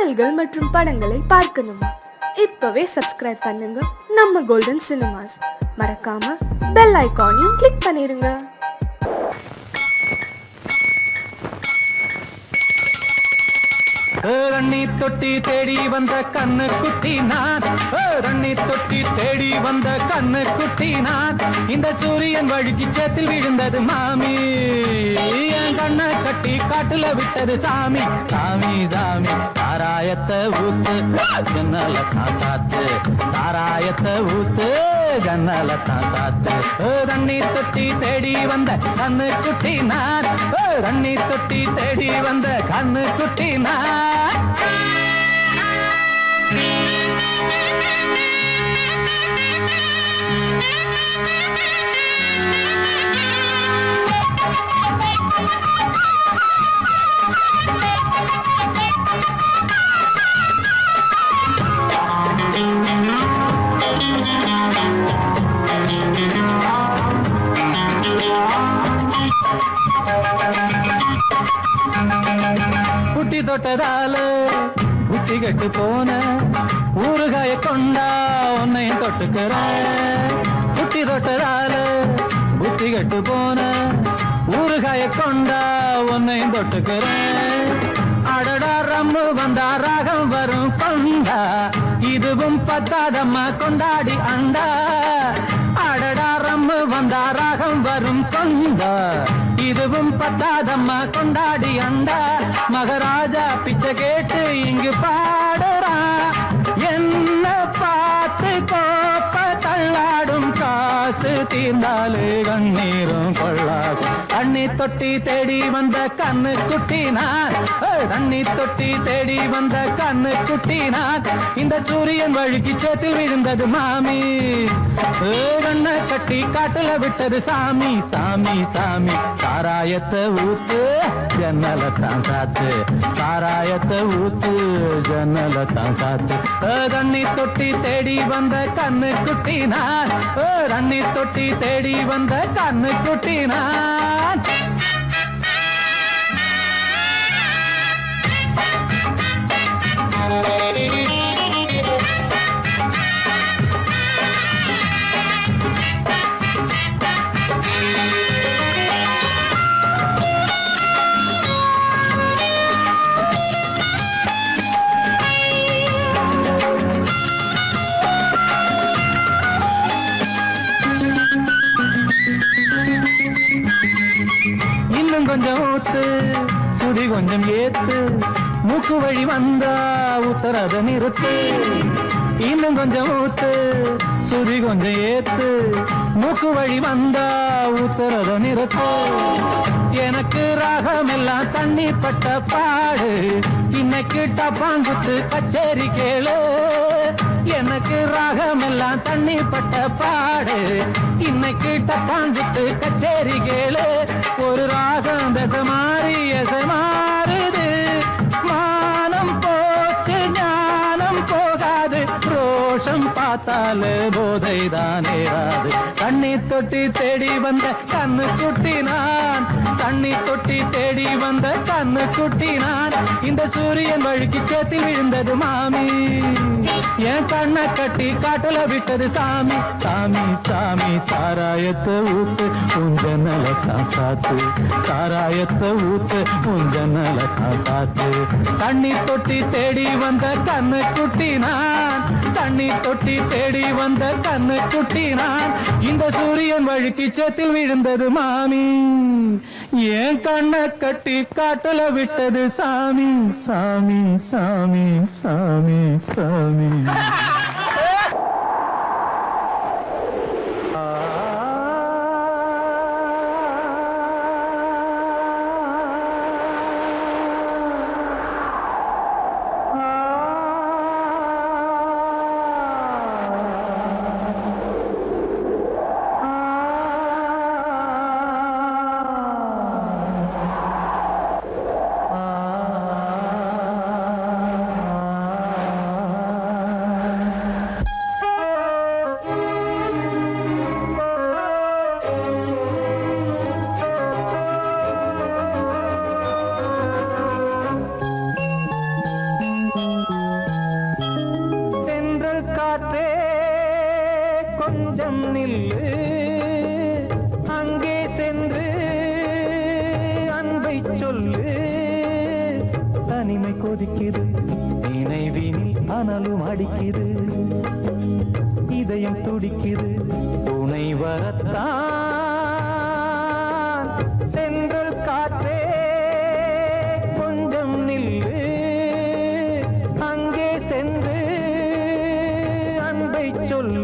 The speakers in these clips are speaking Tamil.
பாடல்கள் மற்றும் படங்களை பார்க்கணுமா? இப்பவே சப்ஸ்கிரைப் பண்ணுங்க நம்ம கோல்டன் சினிமாஸ். மறக்காம பெல் ஐகானையும் கிளிக் பண்ணிருங்க. ரண்ணி தொட்டி தேடி வந்த கண்ணு குட்டி நான், ரண்ணி தொட்டி தேடி வந்த கண்ணு குட்டி நான். இந்த சூரியன் வழுக்கி சேத்தில் விழுந்தது மாமி, என் கண்ணை கட்டி காட்டுல விட்டது சாமி. சாமி சாமி சாராயத்தை ஊத்து ஜன்னல தான் சாத்து, சாராயத்தை ஊத்து ஜன்னல தான் சாத்து. ரண்ணி தொட்டி தேடி வந்த கண்ணு குட்டி நான், ரண்ணி தொட்டி தேடி வந்த கண்ணு குட்டி நான். புட்டி தொட்டதால புத்தி கெட்டு போன ஊறுகாய கொண்டா உன்னையும் தொட்டுக்கிற. புட்டி தொட்டதால புத்தி கெட்டு போன ஊறுகாய கொண்டா உன்னையும் தொட்டுக்கிற. அடடா ரம்மு வந்தா ராகம் வரும் கொண்டா, இதுவும் பத்தாதம்மா கொண்டாடி அண்டா. அடடா ரம்மு வந்தா ராகம் வரும் கொண்டா, இதுவும் பத்தாதம்மா கொண்டாடி அண்டா. மகாராஜா பிச்சை கேட்டு இங்கு பாடுறான், என்ன பார்த்து கோப்ப தள்ளாடும் காசு தீர்ந்தாலே கண்ணீரும் கொள்ளாகும். தண்ணி தொட்டி தேடி வந்த கண்ணு குட்டி நான், தண்ணி தொட்டி தேடி வந்த கண்ணு குட்டி நான். இந்த சூரியன் வழுக்கி சேத்தில் விழுந்தது மாமி, கண்ணை கட்டி காட்டுல விட்டது சாமி. சாமி சாமி சாராயத்தை ஊத்து ஜன்னல தான் சாத்து, சாராயத்தை ஊத்து ஜன்னல தான் சாத்து. தண்ணி தொட்டி தேடி வந்த கண்ணு குட்டி நான், தண்ணி தொட்டி தேடி வந்த கண்ணு குட்டி நான். இன்னும் கொஞ்சம் ஊத்து சுதி கொஞ்சம் ஏத்து, மூக்கு வழி வந்தா உத்தரத நிறுத்து. இன்னும் கொஞ்சம் ஊத்து சுதி கொஞ்சம் ஏத்து, மூக்கு வழி வந்தா உத்தரத நிறுத்து. எனக்கு ராகம் எல்லாம் தண்ணி பட்ட பாடு, இன்னைக்கு டப்பாங்குத்து கச்சேரி கேளு. எனக்கு ராகம் எல்லாம் தண்ணி பட்ட பாடு, இன்னைக்கு டப்பாங்குத்து கச்சேரி கேளு. ஒரு ராகம் தசை மாறி எசை மாறுது, மானம் போச்சு ஞானம் போகாது, ரோஷம் பார்த்தாலே போதை தான் ஏறாது. தண்ணி தொட்டி தேடி வந்த கண்ணு குட்டி நான், தண்ணி தொட்டி தேடி வந்த கண்ணு குட்டி நான். இந்த சூரியன் வழுக்கி சேத்தில் விழுந்தது மாமி, என் கண்ணை கட்டி காட்டுல விட்டது சாமி. சாமி சாமி சாராயத்தை ஊத்து உஞ்சனல தான் சாத்து, சாராயத்தை ஊத்து உஞ்சனல தான் சாத்து. தண்ணி தொட்டி தேடி வந்த கண்ணு குட்டி நான், தண்ணி தொட்டி தேடி வந்த கண்ணு குட்டி நான். இந்த சூரியன் வழுக்கி சேத்தில் விழுந்தது மாமி, என் கண்ணை கட்டி காட்டுல விட்டது சாமி. சாமி சாமி சாமி சாமி. கொதிக்குது நினைவினில் அனலும் அடிக்குது இதயம் துடிக்குது துணை வரத்தான் சென்றல் காற்றே கொஞ்சம் நில்லு அங்கே சென்று அன்பை சொல்லு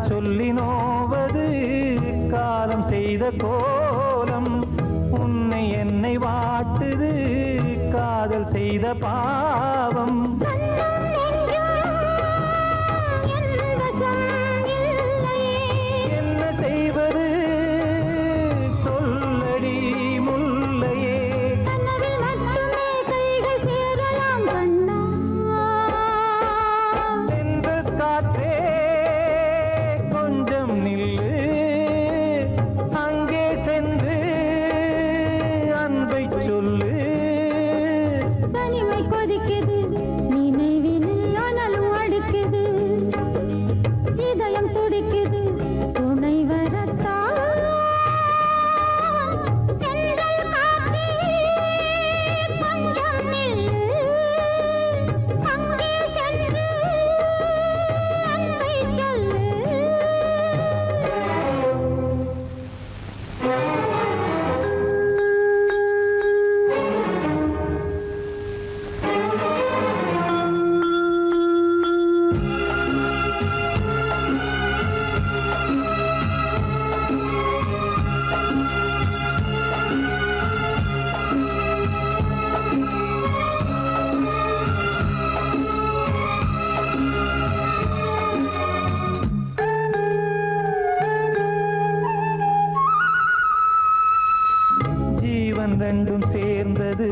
சொல்லி நோவது காலம் செய்த கோலம் உன்னை என்னை வாட்டுது காதல் செய்த பாவம் என்ன செய்வது சொல்லடி முல்லையே சென்று காற்றே அங்கே சென்று அன்பை சொல்லு தனிமை கொதிக்குது நினைவினில் அனலும் அடிக்குது இதயம் துடிக்குது துணை வரத்தான் தென்றல் காற்றே கொஞ்சம் நில்லு அங்கே சென்று அன்பை சொல்லு ரெண்டும் சேர்ந்தது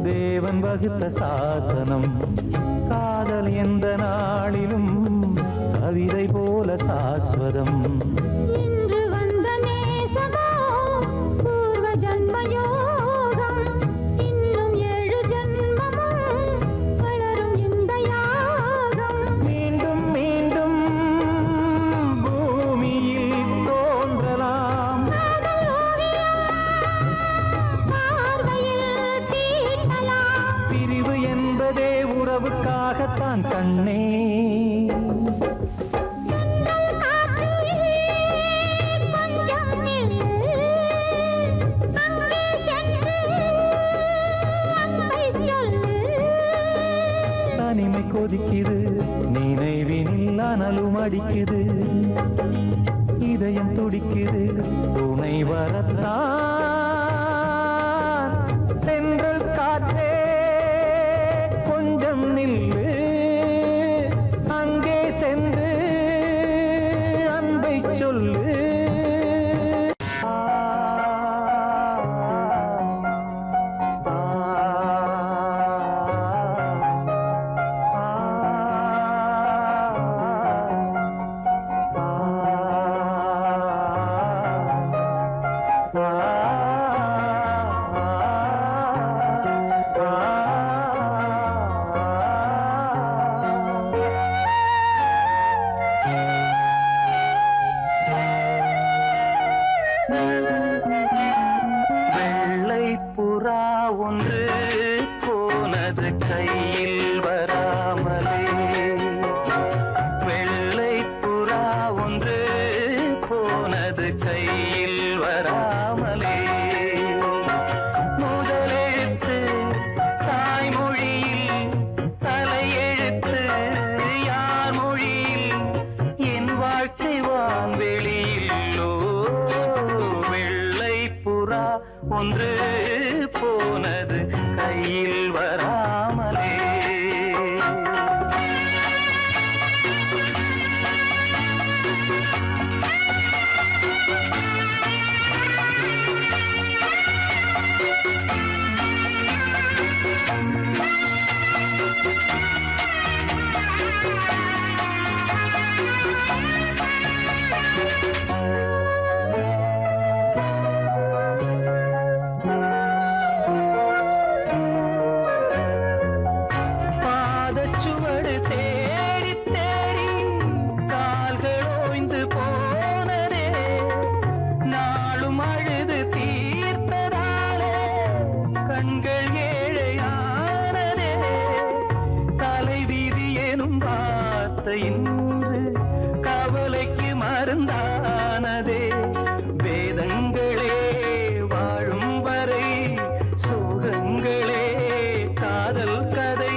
தேவன் வகுத்த சாசனம் காதல் எந்த நாளிலும் கவிதை போல சாஸ்வதம் இன்று வந்த நேசமோ பூர்வ ஜன்ம யோகம் இன்னும் 7 ஜன்மமும் வளரும் இந்த யாகம் மீண்டும் மீண்டும் பூமியில் தோன்றலாம் பிரிவு என்பதே உறவுக்காகத்தான் கண்ணே தனிமை கொதிக்குது நினைவினில் அனலும் அடிக்குது இதயம் துடிக்குது துணை வரத்தான் சென்றல் காற்றே கொஞ்சம் நில்லு அங்கே சென்று அன்பை சொல்லு புறா ஒன்று போனது கையில் வராமலே வெள்ளை புறா ஒன்று போனது கையில் வராமலே முதலெழுத்து தாய்மொழியில் தலையெழுத்து யார் மொழியில் என் வாழ்க்கை வான்வெளியில்லோ வெள்ளை புறா ஒன்று போனது கையில் வராமலே இன்று கவலைக்கு மருந்தானதே. வேதங்களே வாழும் வரை சோகங்களே காதல் கதை.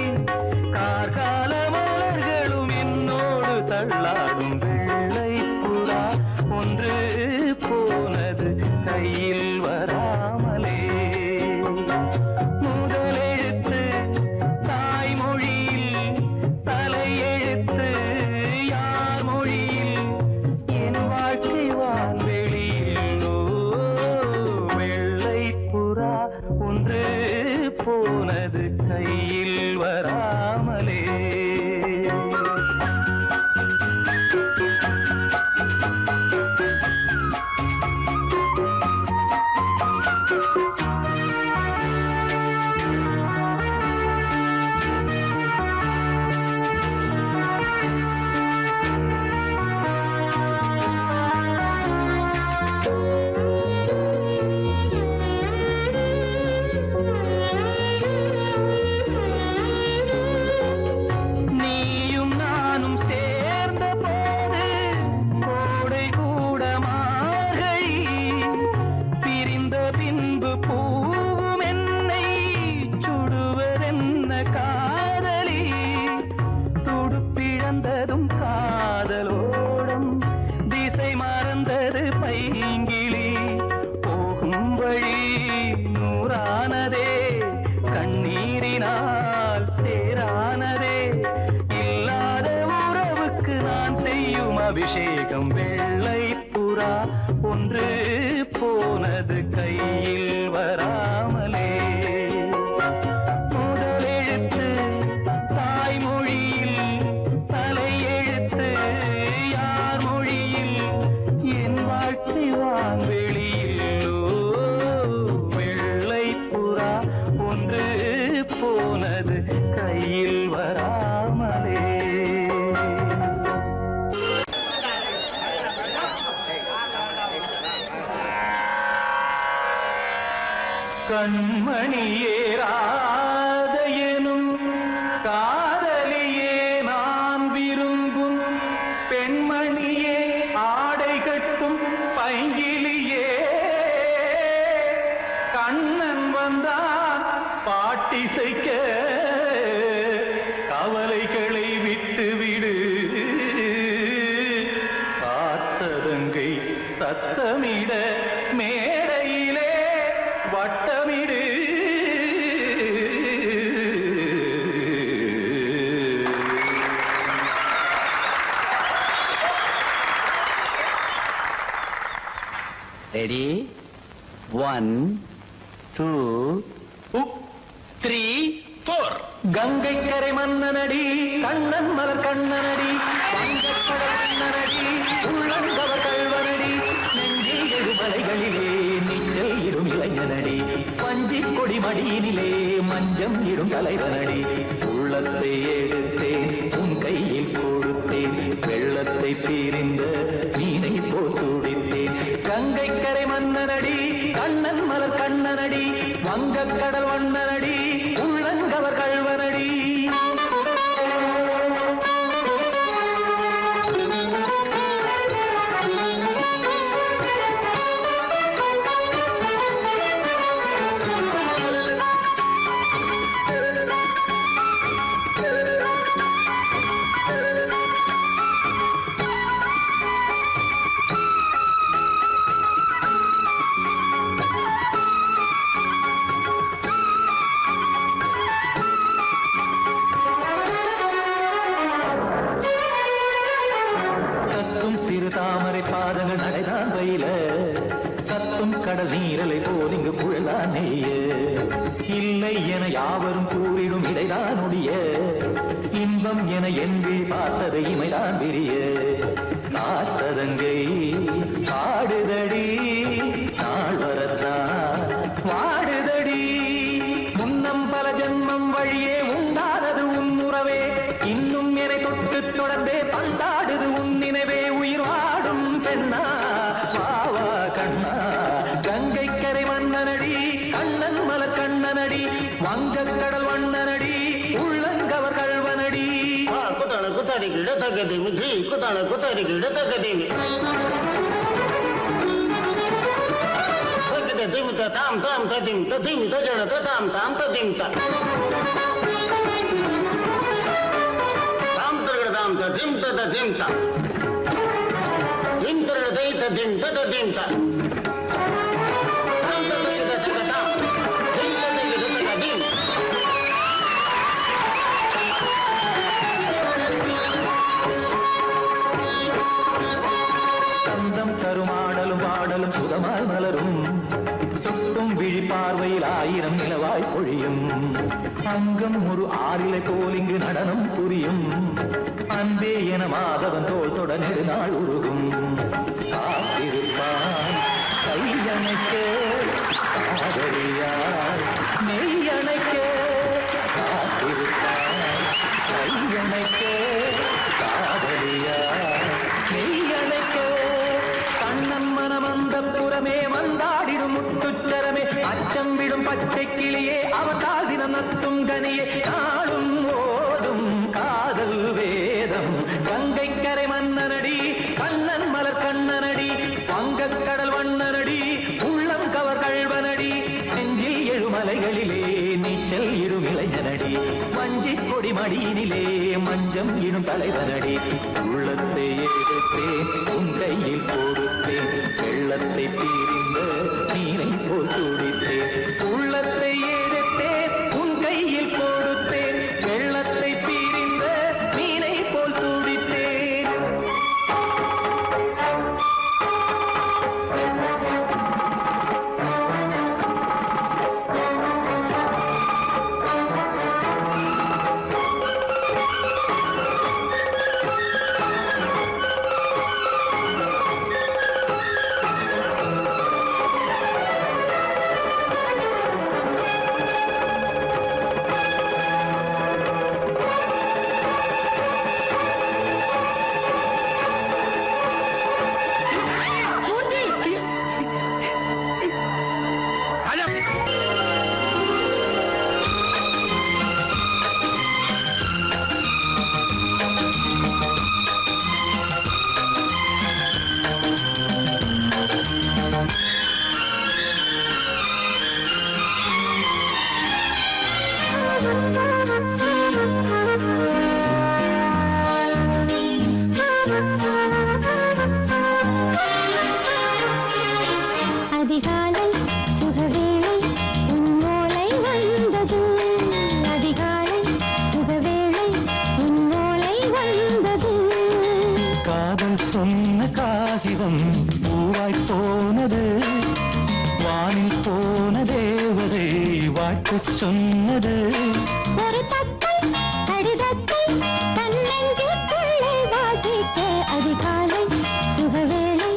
கார்கால மலர்களும் என்னோடு தள்ளாடும் வெள்ளை புறா ஒன்று போனது கையில் வராமலே. முதலெழுத்து தாய்மொழியில், தலையெழுத்து யார் மொழியில், என் வாழ்க்கை வான்வெளியில். வெள்ளை புறா ஒன்று போனது கையில் வராமலே. நீயும் நானும் சேர்ந்த போது கோடை கூட மார்கழி. பிரிந்த பின்பு பூவும் என்னை சுடுவதென்ன காதலி. துடுப்பிழந்ததும் காதலோடும் திசை மறந்தது பைங்கிளி. போகும் வழி நூறானதே, கண்ணீரினால் சேரானதே. இல்லாத உறவுக்கு நான் செய்யும் அபிஷேகம். வெள்ளை புறா ஒன்று போனது கையில் வராமலே. முதலெழுத்து தாய்மொழியில், தலையெழுத்து யார் மொழியில், என் வாழ்க்கை வான்வெளியில். வெள்ளை புறா ஒன்று போனது கையில் வராமலே. கண்மணியேராத எனும் காதலியே நான் விரும்பும் பெண்மணியே, ஆடை கட்டும் பைங்கிலியே. கண்ணன் வந்தான் பாட்டிசைக்க, கவலைகளை விட்டுவிடு. காத்ததங்கை சத்தமிட மேடையிலே வட்டமிடு. ரெடி 1 2 3 4. கங்கை கரை மன்னனடி, கண்ணன் மலர் கண்ணனடி, வங்கக்கடல் மன்னனடி, உள்ளங்கவர் கள்வனடி. நெஞ்சில் எழுமலைகளிலே நீச்சல் இடும் இளைஞனடி, பஞ்சிக் கொடி மடியினிலே மஞ்சம் இடும் தலைவனடி. உள்ளத்தை எடுத்தேன் உன் கையில் கொடுத்தேன், வெள்ளத்தை தீரிந்த மீனை போல் துடித்தேன். கங்கை கரை மன்னனடி, கண்ணன் மலர் கண்ணனடி, வங்கக்கடல் வண்ணனடி, உள்ளங்கவர் கள்வனடி. சிறு தாமரை பாதங்கள் நடைதான் வயில, கத்தும் கடல் நீரலை போல் இங்கு குழலான் நெய்ய. இல்லை என யாவரும் கூறிடும் இடைதான் ஒடிய, இன்பம் என என்பி பார்த்தது இமைதான் விரிய. நாச்சதங்கை பாடுதடி நாள் வரத்தான் வாடுதடி. முன்னம் பல ஜன்மம் வழியே உண்டானது உன் உறவே, இன்னும் என்னை தொட்டு தொடர்ந்தே பந்தாடுது உன் நினைவே. உயிர் வாடும் பெண்ணா பாவா கண்ணா, கங்கை கரை மன்னனடி, கண்ணன் மலர் கண்ணனடி, வங்கக்கடல் வண்ணனடி, உள்ளங்கவர் கள்வனடி. ಕುತರಿಗಿಡ ತಗದಿಮಿ ಧೀ ಕುತಣ ಕುತರಿಗಿಡ ತಗದಿಮಿ ತಗದ ದಿಮಿತ ತಾಮ್ ತಾಮ್ ತದಿಮಿತ ದಿಮಿತ ಜಡತ ತಾಮ್ ತಾಮ್ ತದಿಮಿತ ತಾಮ್ ತರಗಡ ತಾಮ್ ತದಿಮಿತ ತದಿಮಿತ ದಿಮ್ ತರಗಡ ದೈತ ದಿಮಿತ ತದಿಮಿತ ತಾಮ್ ತರಗಡ ತಗದ ದಿಮಿತ ತಗದ ತಗದಿಮ್ சந்தம் கருமாடலும் பாடலும் சுகமாய் மலரும் சுட்டும் விழி பார்வையில் 1000 நிலவாய் பொழியும் அங்கம் ஒரு ஆறிலை போல் இங்கு நடனம் புரியும் அன்பே என மாதவன் தோள் தொட நெடுநாள் உருகும் காத்திருப்பான் கையணைக்க காதலியார் மெய்யணைக்க காத்திருப்பான் கையணைக்க காதலியார் மெய்யணைக்க கண்ணன் மனமந்த புறமே வந்தாடிடும் முத்துச்சரமே அச்சம் விடும் பச்சை கிளியே அவதால் தினம் நத்தும் கனியே நாளும் ஓடும் காதல் வேதம் கங்கை கரை மன்னனடி கண்ணன் மலர் கண்ணனடி வங்கக் கடல் வண்ணனடி உள்ளம் கவர் கழ்வனடி நெஞ்சில் எழுமலைகளிலே நீச்சல் இடும் இளைஞனடி வஞ்சிக் கொடி மடியினிலே மஞ்சம் இடும் தலைவனடி உள்ளத்தை எடுத்தேன் உன் கையில் கொடுத்தேன் வெள்ளத்தை தீரிந்த நீரை போல் துடித்தேன் உள்ளத்தை எடுத்தேன் உன் கையில் கொடுத்தேன் வெள்ளத்தை தீரிந்த மீனை போல் துடித்தேன் அதிகாலை சுகவேளை உன் ஓலை வந்தது அதிகாலை சுகவேளை உன் ஓலை வந்தது காதல் சொன்ன காகிதம் பூவாய் போனது வானில் போன தேவதை வாழ்த்துச் சொன்னது ஒரு தத்தை கடிதத்தை தன்னெஞ்சுக்குள்ளே வாசிக்க அதிகாலை சுகவேளை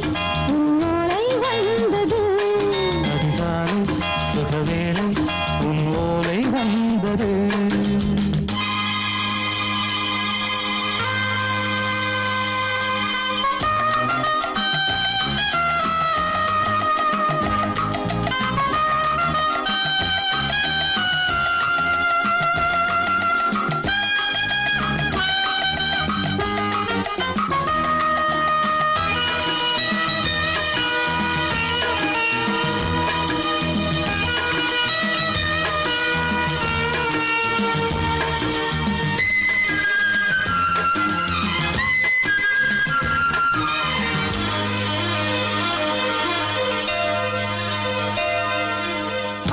உன் ஓலை வந்தது அதிகாலை சுகவேளை உன் ஓலை வந்தது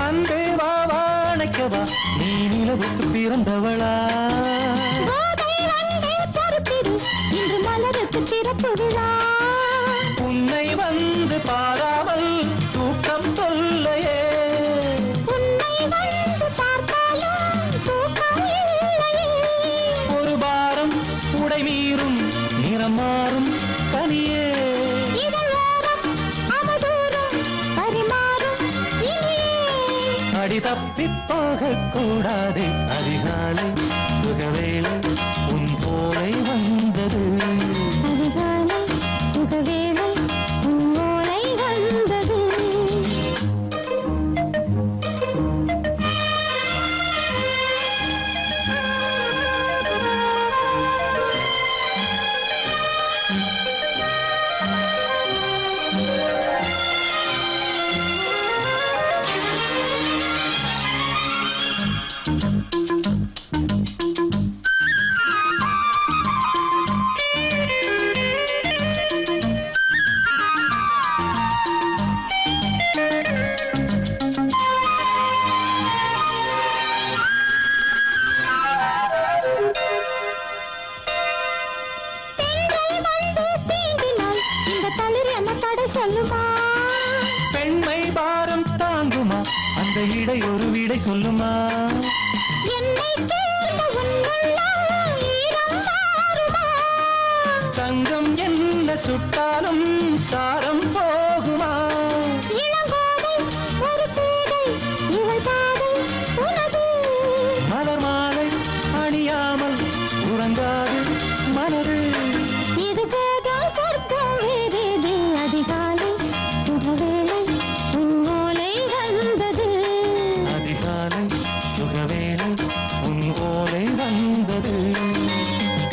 அன்பே வா வாழைக்கவா நீ நிலவுக்கு பிறந்தவளா கோதை வந்தே பொறுத்திரு இன்று மலருக்கு திறப்பு விழா உன்னை வந்து பாராமல் தூக்கம் சொல்லையே உன்னை வந்து பார்த்தாலும் தூக்கம் இல்லையே ஒரு பாரம் உடை மீறும் நிறம் மாறும் தனியே இதழோரம் அவதூறும் பரிமாறும் இனியே அடி தப்பிப் போகக் கூடாதே அதிகாலை சுகவேளை உன் போலை வந்தது அதிகாலை சுகவேளை உன் ஓலை வந்தது தாங்குமா அந்த இடை ஒரு விடை சொல்லுமா என்னை தேர்ந்த உன்னுள்ளம் ஈரம் மாறுமா? தங்கம் என்ன சுட்டாலும் சாரம் போகுமா இளங்கோதை ஒரு பேதை இவள் பாதை உனது. மலர் மாலை அணியாமல் உறங்காது மனது இது போதும் சொர்க்கம் வேறேது. அதிகாலை சுகவேளை உன் ஓலை வந்தது. அதிகாலை சுகவேளை உன் ஓலை வந்தது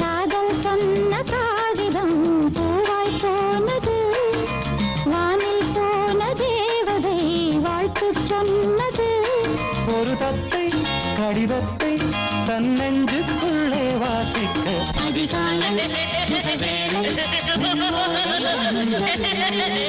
காதல் சொன்ன காகிதம் பூவாய் போனது. வானில் போன தேவதை வாழ்த்து சொன்னது. ஒரு தத்தை கடிதத்தை தன் நெஞ்சுக்குள்ளே வாசிக்க அதிகாலை சுகவேளை உன் ஓலை வந்தது.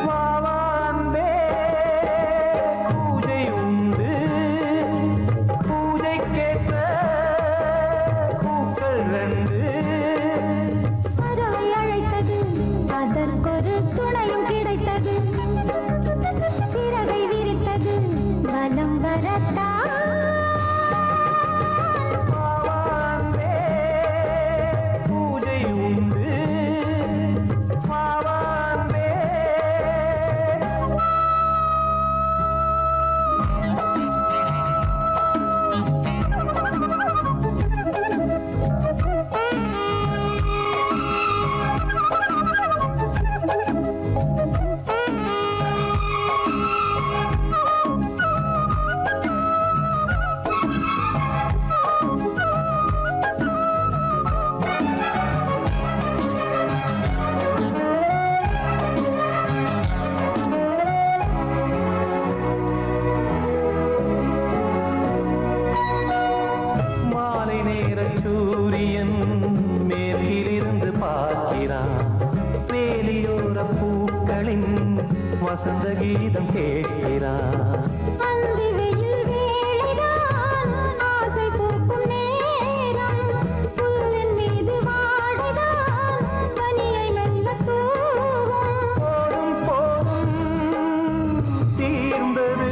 வாவான்பே பூஜை உண்டு பூஜைக்கேற்ற பூக்கள் ரெண்டு பறவை அழைத்தது அதற்கொரு துணையும் கிடைத்தது. சிறகை விரித்தது வலம் வரத்தான். வாவான்பே பூஜை உண்டு வாவான்பே மாலை நேர சூரியன் மேற்கிலிருந்து பார்க்கிறான் வேலியோர பூக்களின் வசந்த கீதம் கேட்கிறான் அந்தி வெயில் வேளைதான் ஆசை பூக்கும் நேரம். புல்லின் மீது வாடைதான் பனியை மெல்ல தூவும். போதும் போதும் தீர்ந்தது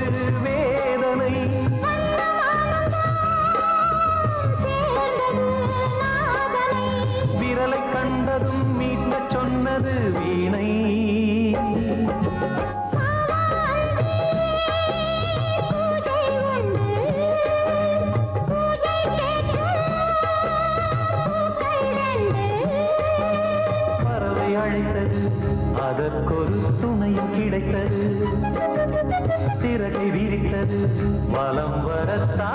வேதனை சேர்ந்தது நாதனை. விரலை கண்டதும் மீட்கச் சொன்னது வீணை பூஜை உண்டு பூஜை கேட்கும் பூக்கள் ரெண்டு. பறவை அழைத்தது அதற்கொரு துணையும் கிடைத்தது சிறகை விரித்தது வலம் வரத்தான்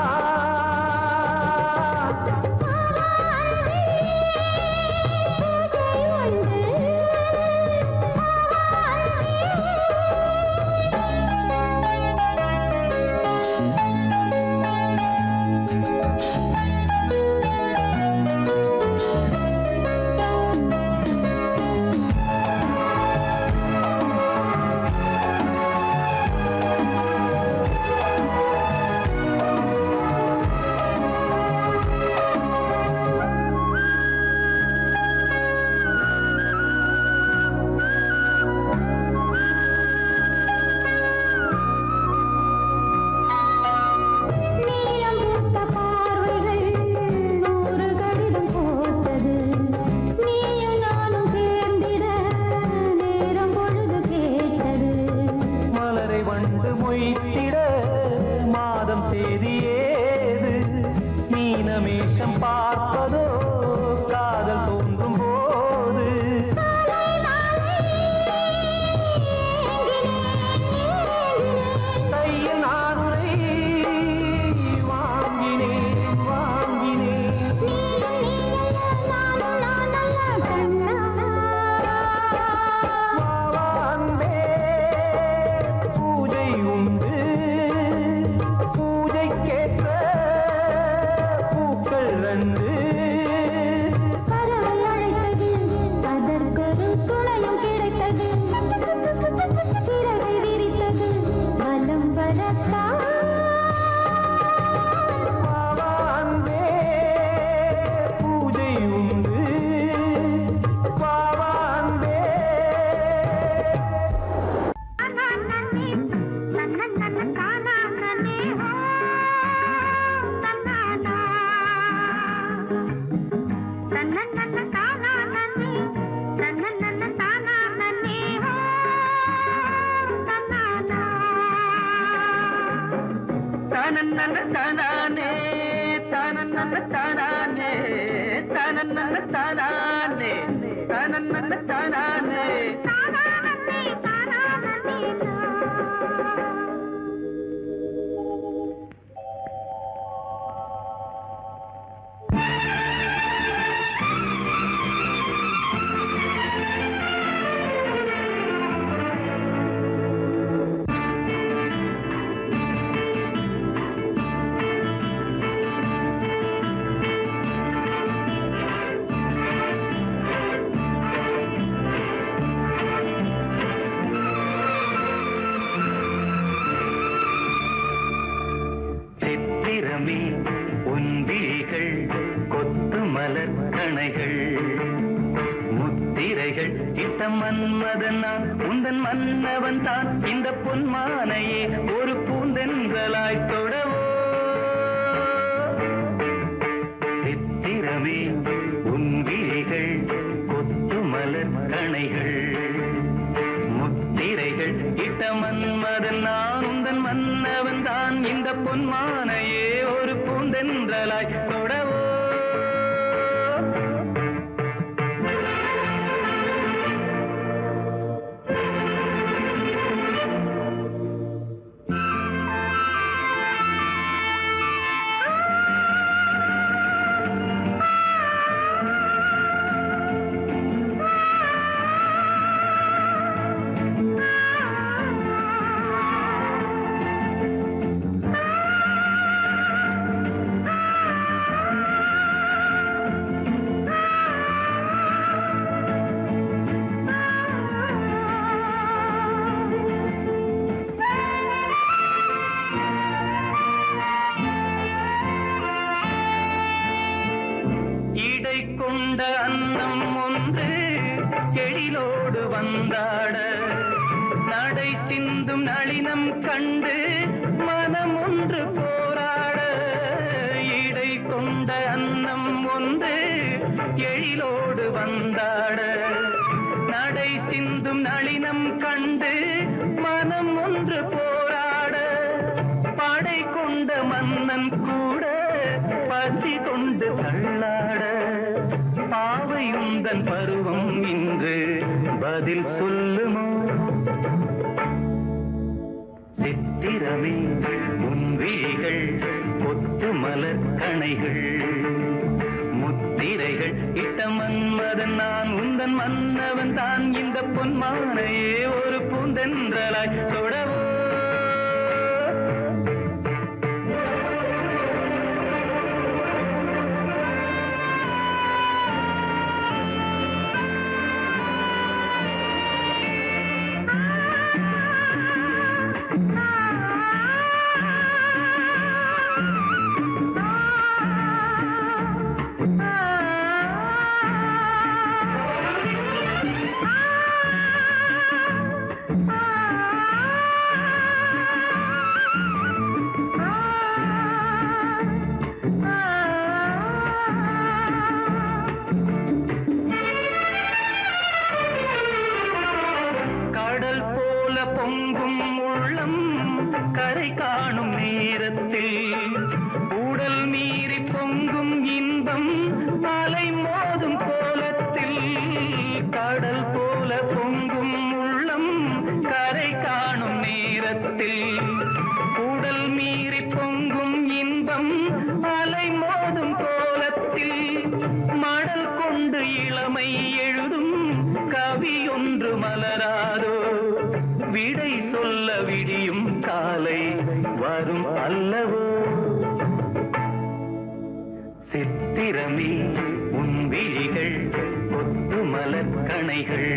வண்டு மொய்த்திட மாதம் தேதி ஏது மீனமேஷம் பார்ப்பதோ காதல் தோன்றும் போது கையில் நானுரை வாங்கினேன் வாங்கினேன் வாவான்பே பூஜை உண்டு பூஜைக்கேற்ற பூக்கள் ரெண்டு பறவை அழைத்தது அதற்கொரு துணையும் கிடைத்தது சிறகை விரித்தது வலம் வரத்தான் வாவான்பே பூஜை உண்டு வாவான்பே தனன்னன தானானே தனன்னன தானானே தனன்னன தானானே தனன்னன தானானே சித்திரமே உன்விழிகள் கொத்து மலர் கணைகள் முத்திரைகள் இட்ட மன்மதன் நான் உந்தன் மன்னவன் தான் இந்த பொன்மானையே ஒரு பூந்தென்றலாய் தொடவோ சித்திரமே உன்விழிகள் கொத்து மலர் கணைகள் முத்திரைகள் இட்ட மன்மதன் நான் உந்தன் மன்னவன் தான் இந்த பொன்மானையே ஒரு பூந்தென்றலாய் தொடவோ இடை கொண்ட அன்னம் ஒன்று எழிலோடு வந்தாட நடை சிந்தும் நளினம் கண்டு மனம் ஒன்று போராட இடை கொண்ட அன்னம் ஒன்று எழிலோடு வந்தாட நடை சிந்தும் நளினம் கண்டு மனம் ஒன்று போராட படை கொண்ட மன்னன் கூட பசி கொண்டு தள்ளாட பாவையுந்தன் பருவம் இன்று பதில் சொல்லுமோ சித்திரமே உன்விழிகள் கொத்து மலர் கணைகள் முத்திரைகள் இட்ட மன்மதன் நான் உந்தன் மன்னவன் தான் இந்த பொன்மானையே ஒரு பூந்தென்றலாய் தொடவோ கரை காணும் நேரத்தில் உடல் மீறி பொங்கும் இன்பம் அலை மோதும் கோலத்தில் கடல் போல பொங்கும் உள்ளம் கரை காணும் நேரத்தில் உடல் மீறி பொங்கும் இன்பம் அலை மோதும் கோலத்தில் மடல் கொண்டு இளமை எழுதும் கவி ஒன்று மலராதோ விடை சொல்ல விடியும் காலை வரும் அல்லவோ சித்திரமே உன் விழிகள் கொத்து மலர்கணைகள்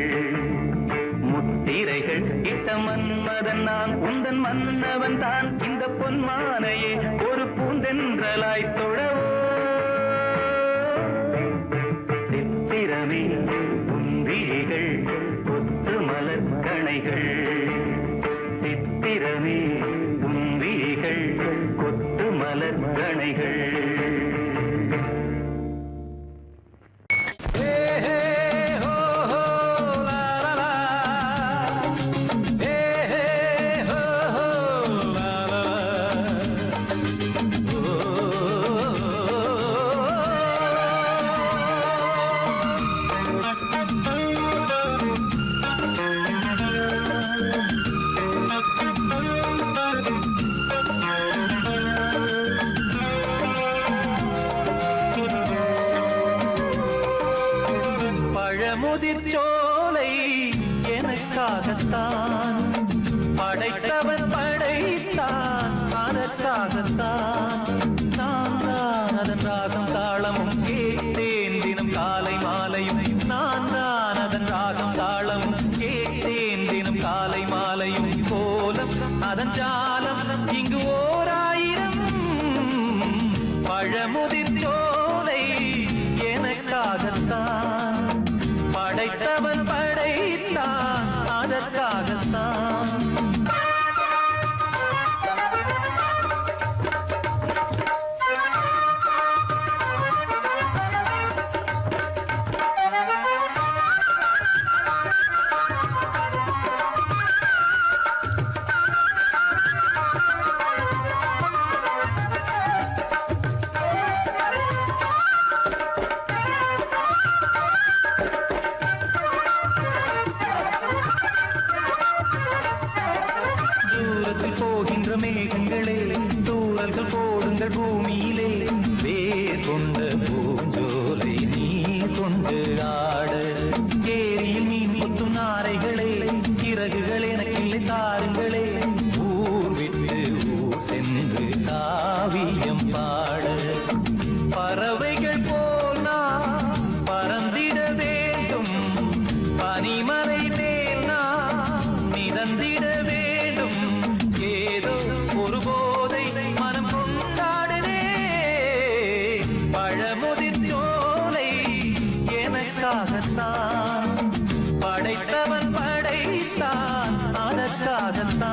முத்திரைகள் இட்ட மன்மதன் நான் உந்தன் மன்னவன் தான் இந்த பொன்மானையே ஒரு பூந்தென்றலாய் தொழவோ சித்திரமே உன் விழிகள் கொத்து மலர்கணைகள் சித்திரமே உன் விழிகள் கொத்து மலர்கணைகள் முதிர்ச்சோலை எனக்காகத்தான் படைத்தவன் படைத்தான் அதற்காகத்தான் நான் தான் அதன் ராகம் தாளமும் கேட்டேன் தினம் காலை மாலையும் நான் தான் அதன் ராகம் தாளமும் கேட்டேன் தினம் காலை மாலையும் கோலம் அதன் ஜாலம் இங்கு ஓராயிரம் பழமுதிர்ச்சோலை எனக்காகத்தான் படைத்தவன் படைத்தான் அதற்காகத்தான் போகின்ற மேகங்களே தூரல்கள் போடுங்கள் பூமியிலே வேர் கொண்ட பூஞ்சோலை நீ கொண்டு ஆட ஏரியில் மீன் கொத்தும் நாரைகளே இறகுகள் எனக்கில்லை தாருங்களே ஊர் விட்டு ஊர் சென்று காவியம் பாட பறவைகள் போல் நான் பறந்திட வேண்டும் பனிமலை மேல் நான் மிதந்திட வேண்டும் ஏதோ ஒரு போதை மனம் கொண்டாடுதே பழமுதிர்ச்சோலை எனக்காகத்தான் படைத்தவன் படைத்தான் அதற்காகத்தான்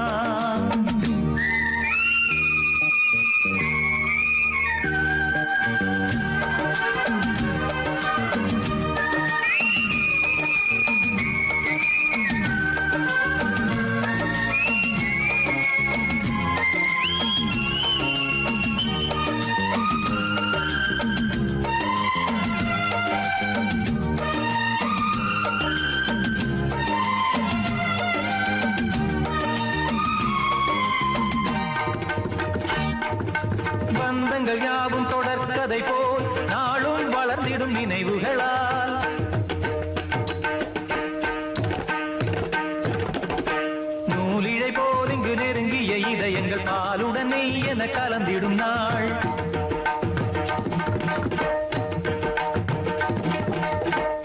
பந்தங்கள் யாவும் தொடர்கதை போல் நாளும் வளர்ந்திடும் நினைவுகளால் நூலிழை போல் இங்கு நெருங்கிய இதயங்கள் பாலுடன் நெய் என கலந்திடும் நாள்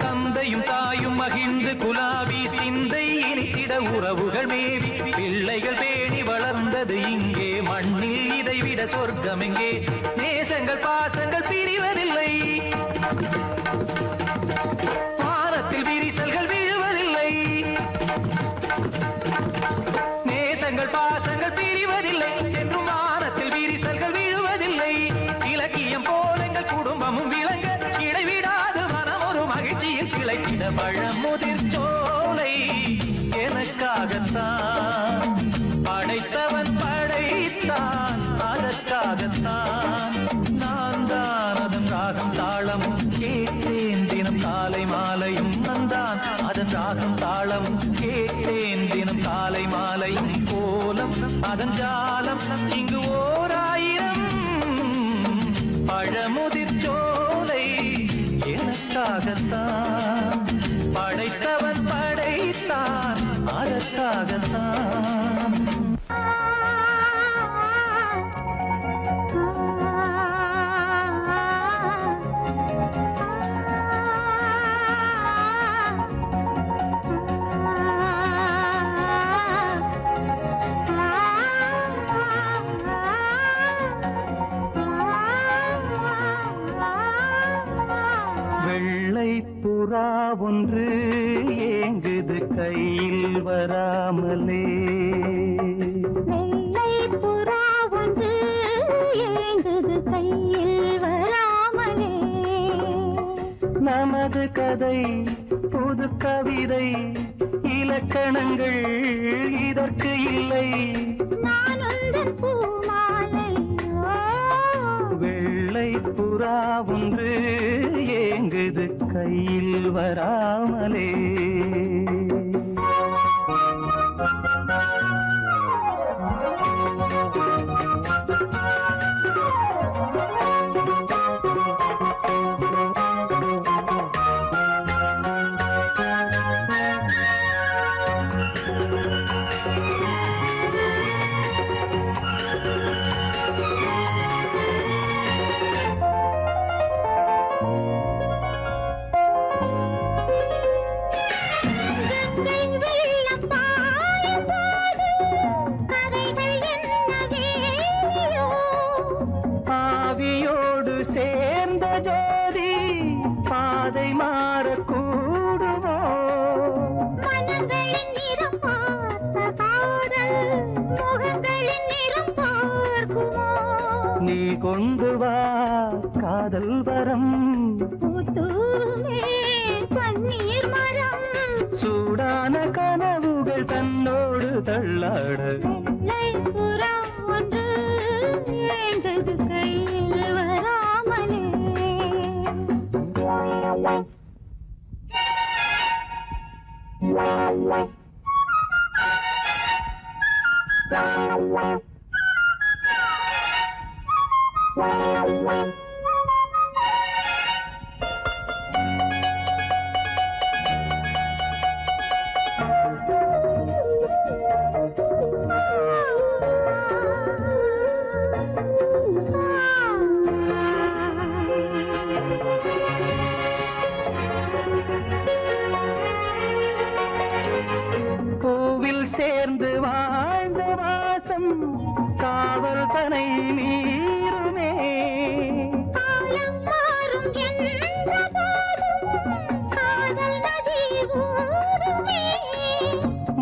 தந்தையும் தாயும் மகிழ்ந்து குலாவி சிந்தை இனித்திட உறவுகள் மேவி பிள்ளைகள் பேணி வளர்ந்தது இங்கே மண்ணில் இதைவிட சொர்க்கம் எங்கே நேசங்கள் பாசங்கள் பிரிவதில்லை வானத்தில் விரிசல்கள் விழுவதில்லை நேசங்கள் பாசங்கள் பிரிவதில்லை என்றும் வானத்தில் விரிசல்கள் விழுவதில்லை இலக்கியம் போல எங்கள் குடும்பமும் விளங்க இடைவிடாது மனம் ஒரு மகிழ்ச்சியில் கிளைத்திட பழமுதிர்ச்சோலை எனக்காகத்தான் படைத்தவன் படைத்த காலம் இங்கு ஓர் ஆயிரம் பழமுதிர் சோலை எனக்காகத்தான் படைத்தவன் படைத்தான் அதற்காகத்தான். புறா ஒன்று ஏங்குது கையில் வராமலே. வெள்ளை புறா ஒன்று ஏங்குது கையில் வராமலே. நமது கதை புது கவிதை இலக்கணங்கள் இதற்கு இல்லை. நான் உந்தன் பூமாலை. வெள்ளை புறா ஒன்று ஏங்குது கையில் வராமலே. நீ கொண்டு வா காதல் வரம் பன்னீர் மரம். சூடான கனவுகள் தன்னோடு தள்ளாட. புறா ஒன்று ஏங்குது கையில் வராமலே. பூவில் சேர்ந்து வாழ்ந்த வாசம் காவல் தனை மீறுமே. காலம் மாறும் என்ற போதும் காதல் நதி ஊறுமே.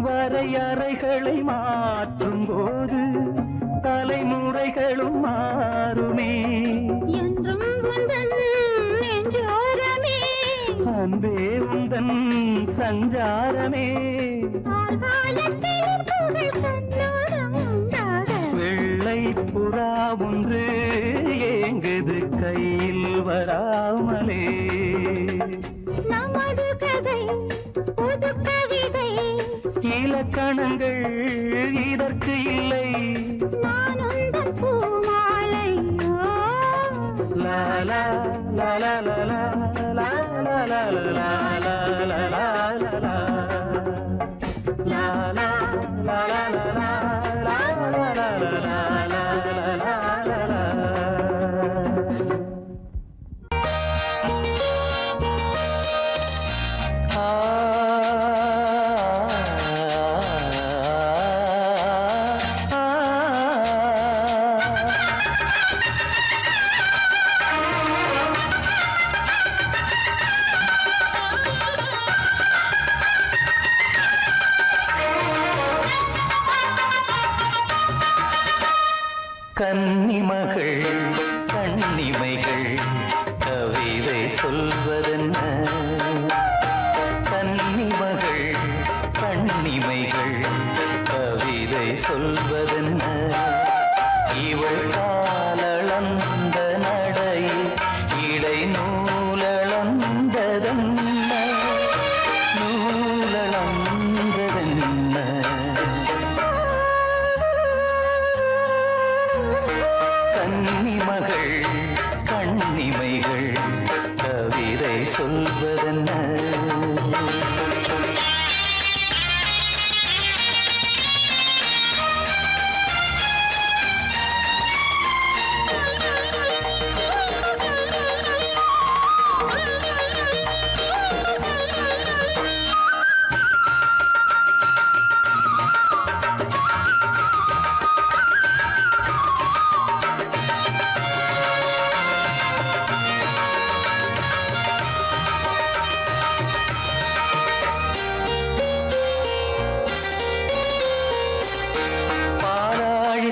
வரையறைகளை மாற்றும் போது தலைமுறைகளும் மாறுமே. என்றும் உந்தன் நெஞ்சோரமே. அன்பே உந்தன் சஞ்சாரமே. ஆழ்காலத்தில் புகழ் கண்ணோரம் உண்டாக. வெள்ளை புறா ஒன்று ஏங்குது கையில் வராமலே. நமது கதை புது கவிதை இலக்கணங்கள் இதற்கு இல்லை. நான் உந்தன் பூமாலை. லா லா லா லா லா லா லா லா லா லா லா லா லா லா. La la la la la la la la la la la la la. கன்னிமகள் கண்ணிமைகள் கவிதை சொல்வதென்ன. கன்னிமகள் கண்ணிமைகள் கவிதை சொல்வதென்ன. இவள் காலளந்த நடையில் இடை நூலளந்ததென்ன. நூலளந்ததென்ன. கன்னிமகள் கண்ணிமைகள் கவிதை சொல்வதென்ன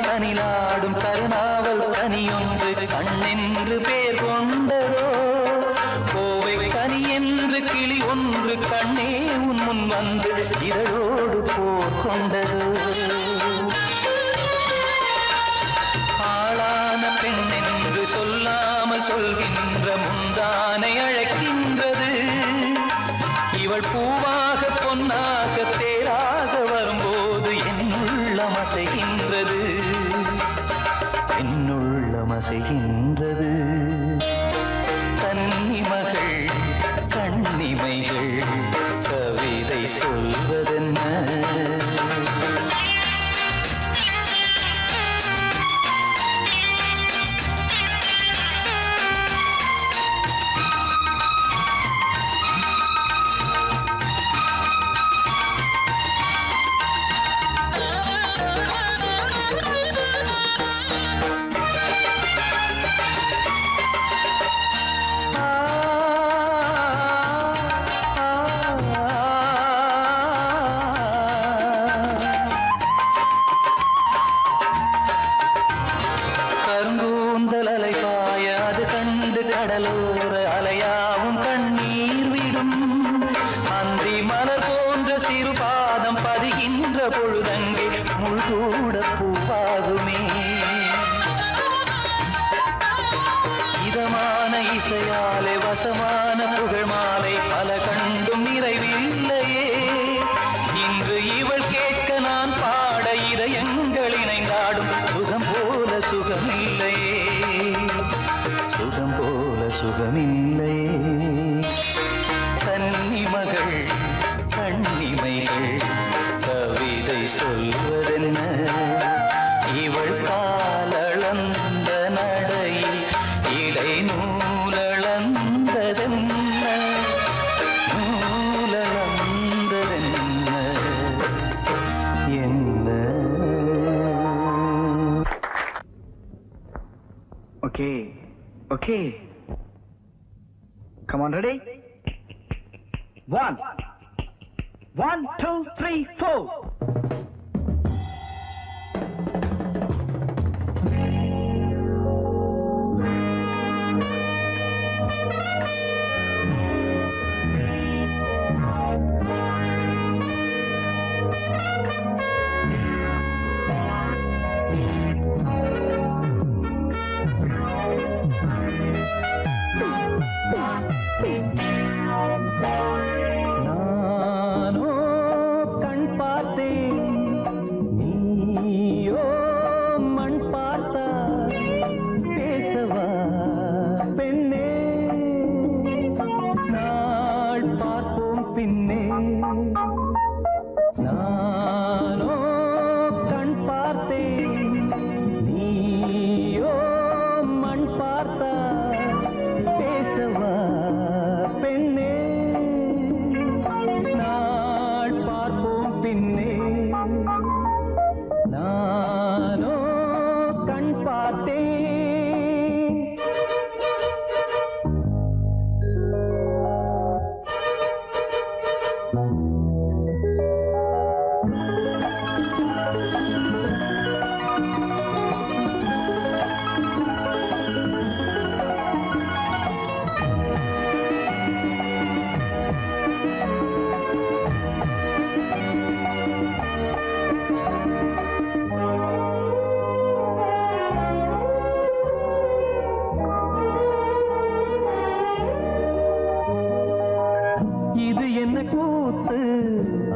தனிநாடும் கருணாவல் கனியொன்று கண்ணென்று பேர் கொண்டதோ கோவை கனி என்று கிளி ஒன்று கண்ணே உன் முன் வந்து இதழோடு போர் கொண்டதோ ஆளான பெண் என்று சொல்லாமல் சொல்கின்ற முந்தானை அழைக்கின்றது இவள் பூவாக பொன்னாக தேராக வரும்போது என் உள்ளம் அசைகின்றது அசைகின்றது கன்னிமகள் கண்ணிமைகள் கவிதை சொல்வதென்ன கடலோர அலையாவும் கண்ணீர் விடும் அந்தி மலர் போன்ற சிறு பாதம் பதிகின்ற பொழுதங்கே முள்கூட பூவாகுமே இதமான இசையாலே வசமான புகழ் மாலை பல கண்டும் நிறைவில்லையே இன்று இவள் கேட்க நான் பாட இதயங்கள் இணைந்தாடும் சுகம் போல சுகமில்லையே சுகம் போல சுகமில்லை கன்னிமகள் கண்ணிமைகள் கவிதை சொல்வதென்ன இவள் காலளந்த நடையில் இடை நூலளந்ததென்ன நூலளந்ததென்ன என்ன Okay. Okay. Come on, ready? 1, 2, 3, 4.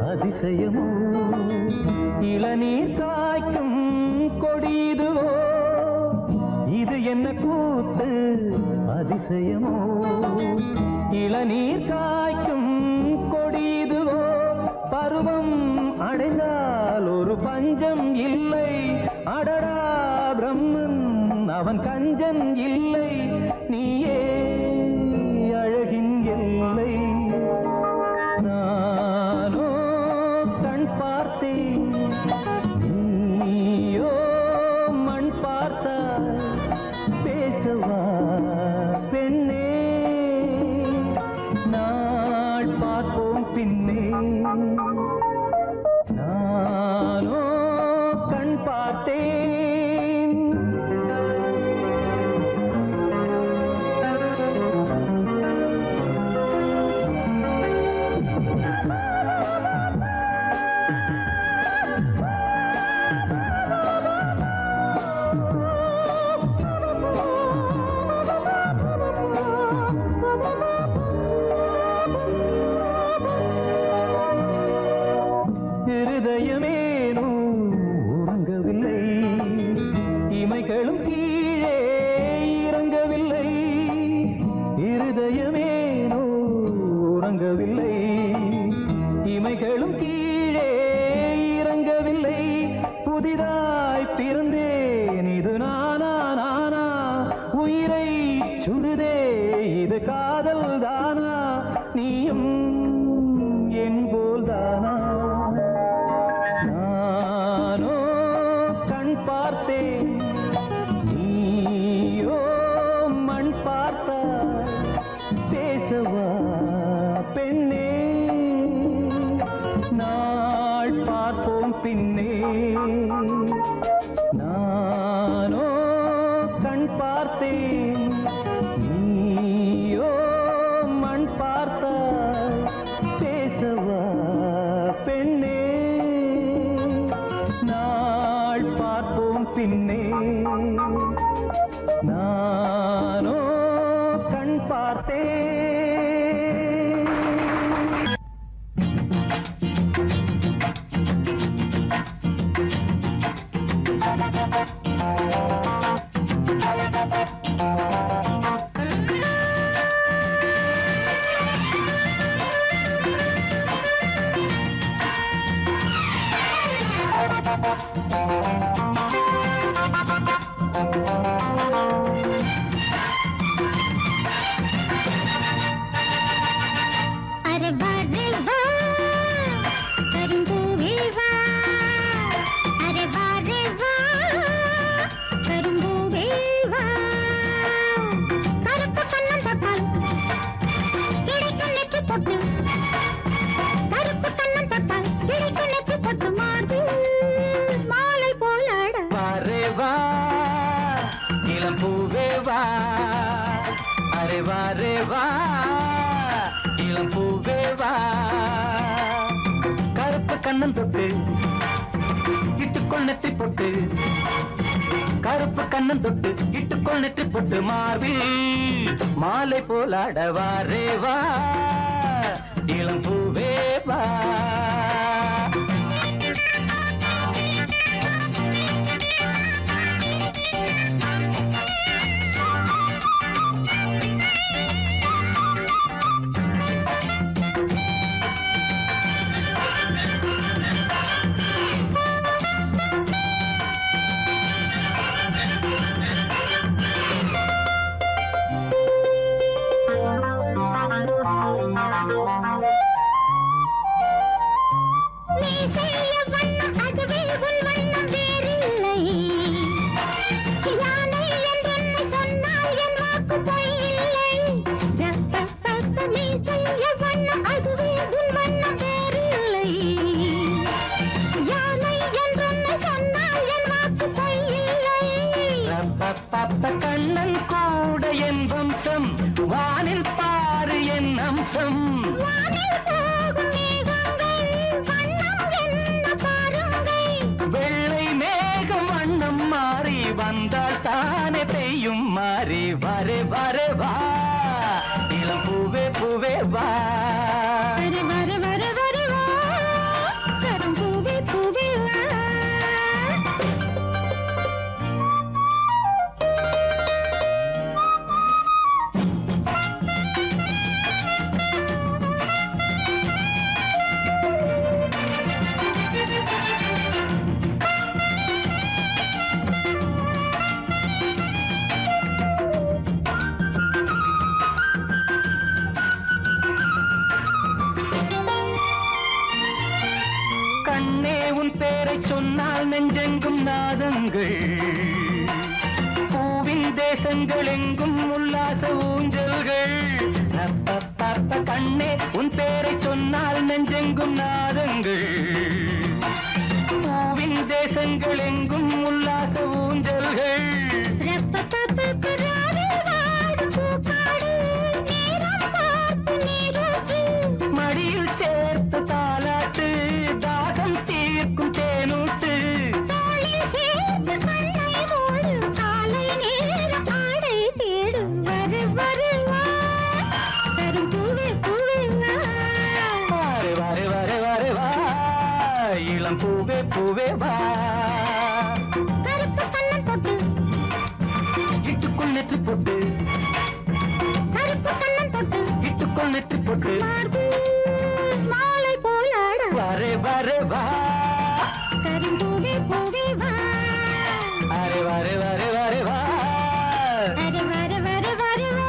அதிசயமோ இளநீர் காய்க்கும் கொடிதுவோ என்ன கூத்து அதிசயமோ இளநீர் காய்க்கும் கொடிதுவோ பருவம் அடைந்தால் ஒரு பஞ்சம் இல்லை அடடா பிரம்மன் அவன் கஞ்சன் இல்லை நீயே அழகின் எல்லை நானோ கண் பார்த்தேன் நீயோ மண் பார்த்தாய் பேசவா பெண்ணே நாள் பார்ப்போம் பின்னே நானோ கண் பார்த்தேன் இருதயமேனோ உறங்கவில்லை இமைகளும் கீழே இறங்கவில்லை இருதயமேனோ உறங்கவில்லை இமைகளும் கீழே இறங்கவில்லை புதிதாய் பிறந்தேன் இது நானா நானா உயிரை சுடுதே இது காதல் தானா நீயும் என் போல்தானா நானோ கண் பார்த்தேன் நீயோ மண் பார்த்தாய் பேசவா பெண்ணே நாள் பார்ப்போம் பின்னே நானோ கண் பார்த்தேன் நீயோ மண் பார்த்தாய் பேசவா பெண்ணே நாள் பார்ப்போம் பின்னே நானோ கண் பார்த்தேன் அரே வா கரும்பூவே வா அரே வா கரும்பூவே வா கருப்பு கண்ணன் தொட்டால் கிடைக்கும் நெற்றி பொட்டு கருப்பு கண்ணன் தொட்டால் கிடைக்கும் நெற்றி பொட்டு மார்பு மாலை போலாட வாரே வா இளம் பூவே வா அரே வாரே வா இளம் பூவே வா கருப்பு கண்ணன் தொட்டு இட்டுக்கொள் நெற்றி பொட்டு கருப்பு கண்ணன் தொட்டு இட்டுக்கொள் நெற்றி பொட்டு மார்பில் மாலை போலாட வாரே வா இளம் பூவே வா நீ செய்ய வண்ணம் அதுவே உன் வண்ணம் வேறில்லை யானை என்றென்னை சொன்னால் என் வாக்கு பொய்யில்லை நீ செய்ய வண்ணம் அதுவே உன் வண்ணம் வேறில்லை யானை என்றென்னை சொன்னால் என் வாக்கு பொய்யில்லை கண்ணன் கூட என் வம்சம் வானில் பாரு என் அம்சம் வானில் போகும் மேகங்கள் வண்ணம் என்ன பாருங்கள் வெள்ளை மேகம் வண்ணம் மாறி வந்தால் தானே பெய்யும் மாறி வரே வரே வா இளம் பூவே பூவே வா வர வர வர வர வா கரும்பூவே பூவே வா நாதங்கள் பூவின் தேசங்கள் எங்கும் உல்லாச ஊஞ்சல்கள் ரப்பப்பப்ப கண்ணே உன் பேரை சொன்னால் நெஞ்செங்கும் நாதங்கள் பூவின் தேசங்கள் எங்கும் உல்லாச ஊஞ்சல்கள் மடியில் சேர்த்த தாலாட்டு தாகம் தீர்க்கும் தேனூட்டு வரு வரு வரு வரு வா இளம் பூவே பூவே வா இட்டுக்குள் நெற்றி போட்டு இட்டுக்குள் நெற்றி போட்டு மாலை போலாட வரே வரே வா கரும்பூவே பூவே வா அரே வரே வரே வரே வா வர வர வர வர வா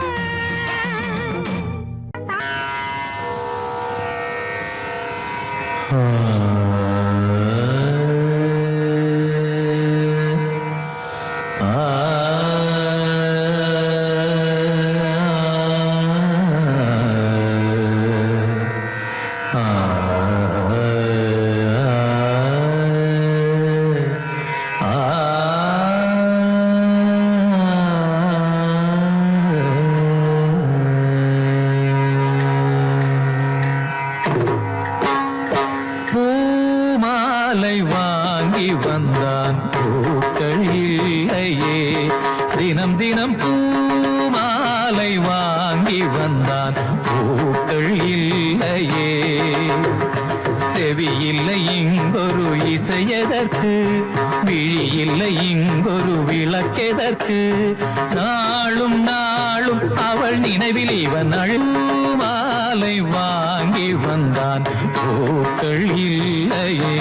பூமாலை வாங்கி வந்தான் பூக்கள் இல்லையே தினம் தினம் பூமாலை வாங்கி வந்தான் பூக்கள் இல்லையே செவி இல்லை இங்கொரு இசையதற்கு விழி இல்லை இங்கொரு விளக்கெதற்கு நாளும் நாளும் அவள் நினைவில் இவன் அழுமாலை வாங்கி வந்தான் பூக்கள் இல்லையே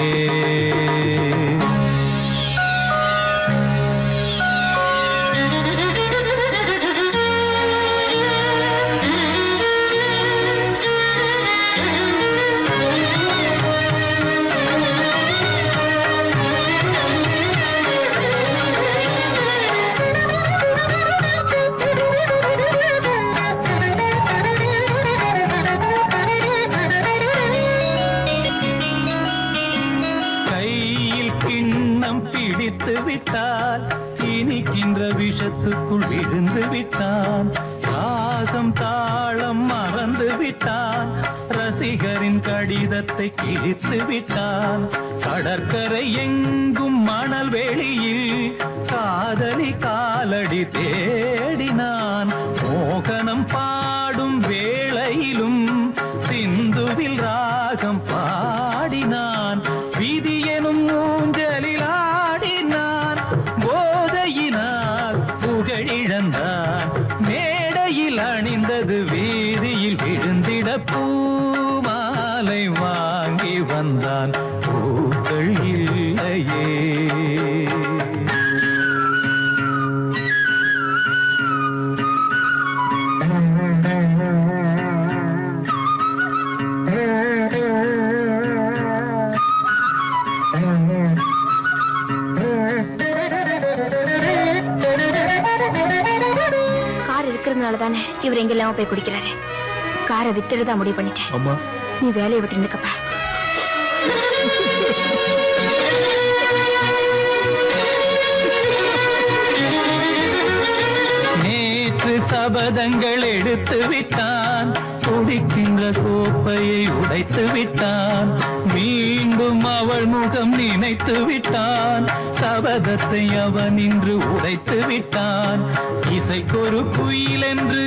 பிடித்து விட்டால் இனிக்கின்ற விஷத்துக்குள் விழுந்து விட்டான் ராகம் தாளம் மறந்து விட்டான் ரசிகரின் கடிதத்தை கிழித்து விட்டான் கடற்கரை எங்கும் மணல் வெளியில் காதலி காலடி தேடினான் மோகனம் பாடும் வேளையிலும் சிந்துவில் ராகம் பாடினான் விதி எனும் ஊஞ்சலில் ஆடினான் போதையினால் புகழிழந்தான் மேடையில் அணிந்தது வீதியில் விழுந்திட பூமாலை வாங்கி வந்தான் பூக்கள் இல்லையே தானே இவர் எங்க இல்லாம போய் குடிக்கிறாரு. காரை வித்துடுதான் முடிவு பண்ணிட்டேன். அம்மா நீ வேலையை விட்டு நிற்கப்பா. நேற்று சபதங்கள் எடுத்து விட்டான் குடிக்கின்ற கோப்பையை உடைத்து விட்டான் மீண்டும் அவள் முகம் நினைத்து விட்டான் சபதத்தை அவன் இன்று உடைத்து விட்டான் இசைக்கொரு குயில் என்று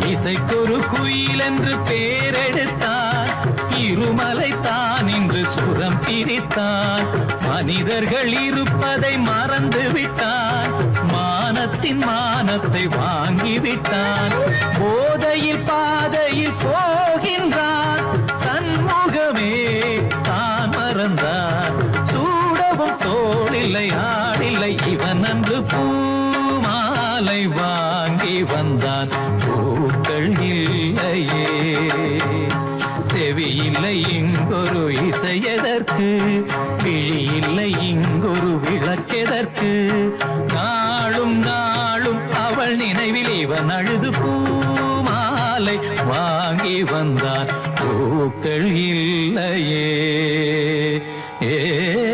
இசைக்கொரு குயில் என்று பேரெடுத்தான் இருமலை தான் இன்று சுரம் பிரித்தான் மனிதர்கள் இருப்பதை மறந்து விட்டான் மானத்தின் மானத்தை வாங்கிவிட்டான் போதையில் பாதையில் போகின்றான் தன் முகமே தான் மறந்தான் சூடவும் தோளில்லை ஆடில்லை இவன் அன்று பூமாலை வாங்கி வந்தான் பூக்கள் இல்லையே செவி இல்லை இங்கொரு இசையதற்கு விழி இல்லை இங்கொரு விளக்கெதற்கு நாளும் நாளும் அவள் நினைவில் இவன் அழுது பூமாலை வாங்கி வந்தான் பூக்கள் இல்லையே ஏ